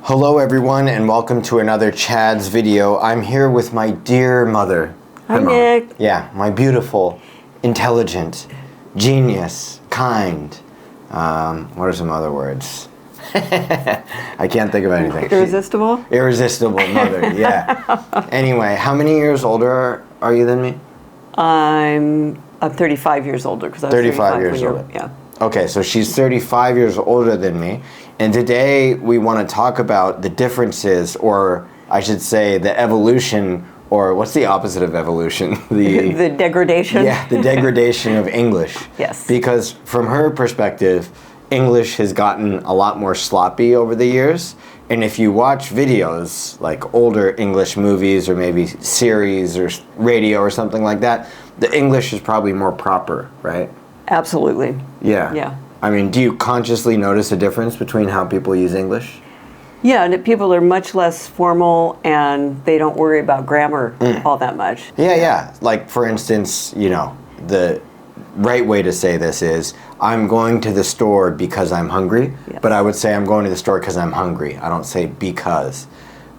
Hello everyone and welcome to another Chad's video. I'm here with my dear mother. Hi, Nick. Yeah, my beautiful, intelligent, genius, kind. What are some other words? I can't think of anything. Irresistible? Irresistible mother, yeah. Anyway, how many years older are you than me? I'm 35 years older because I was 35 years older. Yeah. Okay, so she's 35 years older than me. And today we want to talk about the differences, or I should say the evolution, or what's the opposite of evolution? The degradation? Yeah, the degradation of English. Yes. Because from her perspective, English has gotten a lot more sloppy over the years. And if you watch videos, like older English movies or maybe series or radio or something like that, the English is probably more proper, right? Absolutely. Yeah. Yeah. I mean, do you consciously notice a difference between how people use English? Yeah, and people are much less formal and they don't worry about grammar all that much. Yeah. Like, for instance, you know, the right way to say this is, I'm going to the store because I'm hungry, Yes. but I would say I'm going to the store because I'm hungry. I don't say because.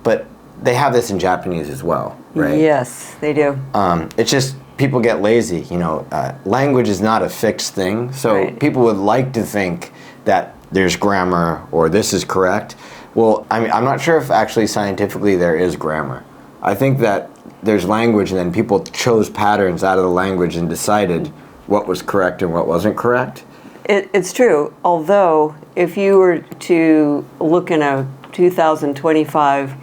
But they have this in Japanese as well, right? Yes, they do. It's just people get lazy, you know. Language is not a fixed thing, so Right. people would like to think that there's grammar or this is correct. Well, I mean, I'm not sure if actually scientifically there is grammar. I think that there's language and then people chose patterns out of the language and decided what was correct and what wasn't correct. It's true, although if you were to look in a 2025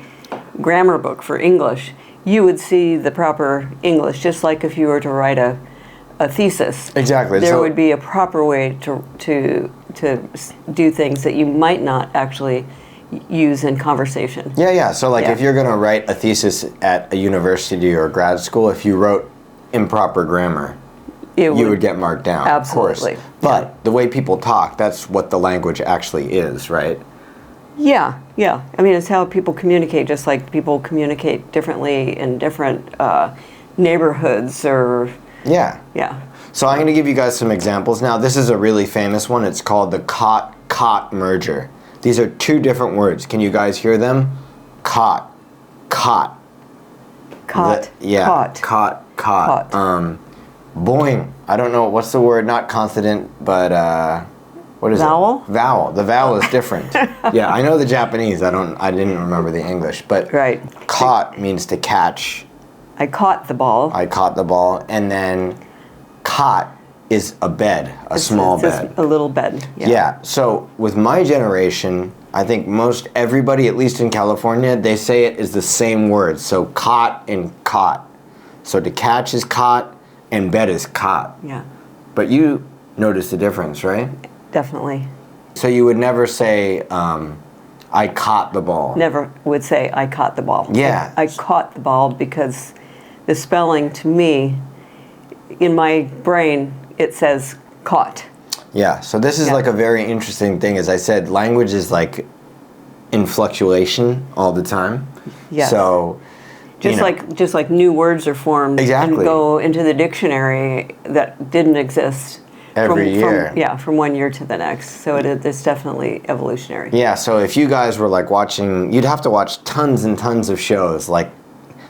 grammar book for English, you would see the proper English, just like if you were to write a thesis. Exactly. There So- would be a proper way to do things that you might not actually use in conversation. Yeah. So, like, Yeah. if you're going to write a thesis at a university or grad school, if you wrote improper grammar, It you would get marked down, Absolutely. of course. But the way people talk, that's what the language actually is, right? Yeah. I mean, it's how people communicate, just like people communicate differently in different neighborhoods or, Yeah. yeah. So I'm going to give you guys some examples now. This is a really famous one. It's called the cot merger. These are two different words. Can you guys hear them? Cot. Caught. Cot. Caught. Boing. I don't know. What's the word? Not consonant, but what is Vowel? it? Vowel. The vowel is different. Yeah, I know the Japanese. I didn't remember the English. But Right. caught means to catch. I caught the ball. I caught the ball. And then cot is a bed, a small It's just bed. a little bed. Yeah. So with my generation, I think most everybody, at least in California, they say it is the same word. So caught and caught. So to catch is caught and bed is caught. Yeah, But you notice the difference, right? definitely. So you would never say, I caught the ball. Never would say I caught the ball. Yeah. I caught the ball because the spelling to me, in my brain, it says caught. Yeah. So this is Yeah. like a very interesting thing. As I said, language is like in fluctuation all the time. Yes. So Just like new words are formed Exactly. and go into the dictionary that didn't exist Every year. from 1 year to the next. So it's definitely evolutionary. Yeah, so if you guys were like watching, you'd have to watch tons and tons of shows, like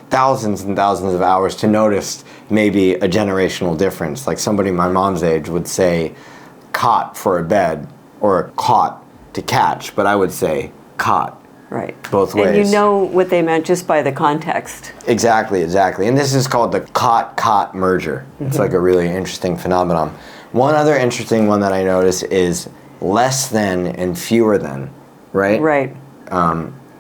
thousands and thousands of hours to notice maybe a generational difference. Like somebody my mom's age would say caught for a bed or caught to catch, but I would say caught. Right. Both ways. And you know what they meant just by the context. Exactly. And this is called the cot merger. It's like a really interesting phenomenon. One other interesting one that I notice is less than and fewer than, right? Right.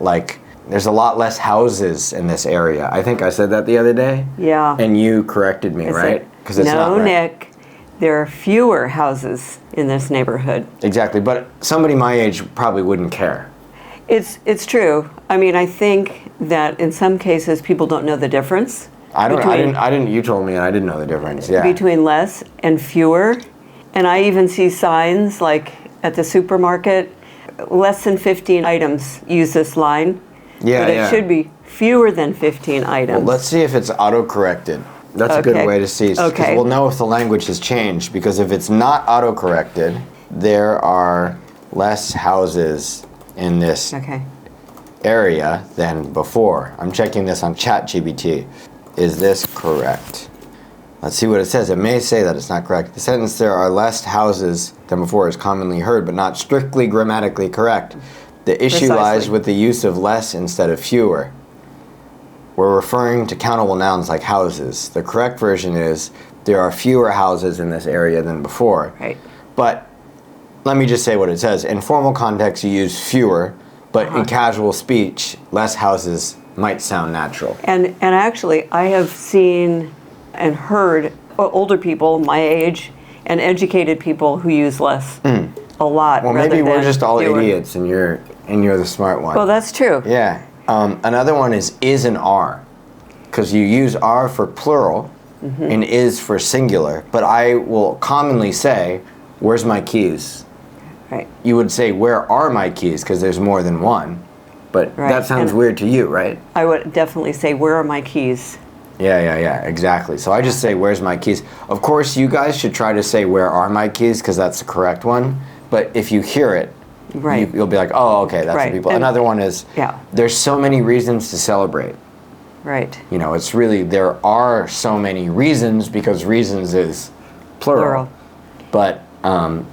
Like, there's a lot less houses in this area. I think I said that the other day. Yeah. And you corrected me, It's right? like, Because it's no, not right. Nick, there are fewer houses in this neighborhood. Exactly. But somebody my age probably wouldn't care. It's true. I mean, I think that in some cases people don't know the difference I didn't. You told me, and I didn't know the difference. Yeah. between less and fewer. And I even see signs like at the supermarket, less than 15 items use this line. Yeah, but it yeah. should be fewer than 15 items. Well, let's see if it's auto-corrected. That's a good Okay. way to see. 'Cause Okay. we'll know if the language has changed. Because if it's not auto-corrected, there are less houses in this Okay. area than before. I'm checking this on ChatGPT. Is this correct? Let's see what it says. It may say that it's not correct. The sentence, there are less houses than before, is commonly heard, but not strictly grammatically correct. The issue lies Precisely. with the use of less instead of fewer. We're referring to countable nouns like houses. The correct version is, there are fewer houses in this area than before. Right. But let me just say what it says. In formal context, you use fewer, but in casual speech, less houses might sound natural. And actually, I have seen and heard older people my age and educated people who use less a lot. Well, rather maybe we're than just all fewer. idiots, and you're the smart one. Well, that's true. Yeah. Another one is and are, because you use are for plural and is for singular. But I will commonly say, "Where's my keys?" Right. You would say, "Where are my keys?" because there's more than one. But Right. that sounds And- weird to you, right? I would definitely say, "Where are my keys?" Yeah, exactly. So I just say, "Where's my keys?" Of course, you guys should try to say, "Where are my keys?" because that's the correct one. But if you hear it, Right. you'll be like, "Oh, okay, that's Right. the people." And- Another one is, Yeah. "There's so many reasons to celebrate." Right. You know, it's really, there are so many reasons, because reasons is plural. Plural. But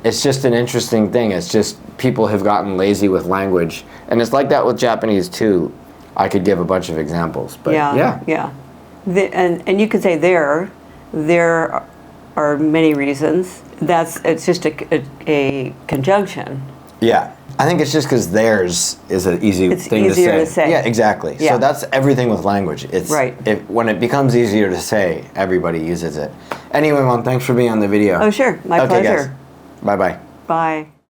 it's just an interesting thing. It's just people have gotten lazy with language. And it's like that with Japanese too. I could give a bunch of examples. But yeah. And you could say there are many reasons. It's just a conjunction. Yeah. I think it's just because theirs is an easy It's thing easier to to say. Yeah, exactly. Yeah. So that's everything with language. It's Right. when it becomes easier to say, everybody uses it. Anyway, Mom, thanks for being on the video. Oh, sure. My Okay, pleasure. guys. Bye-bye. Bye.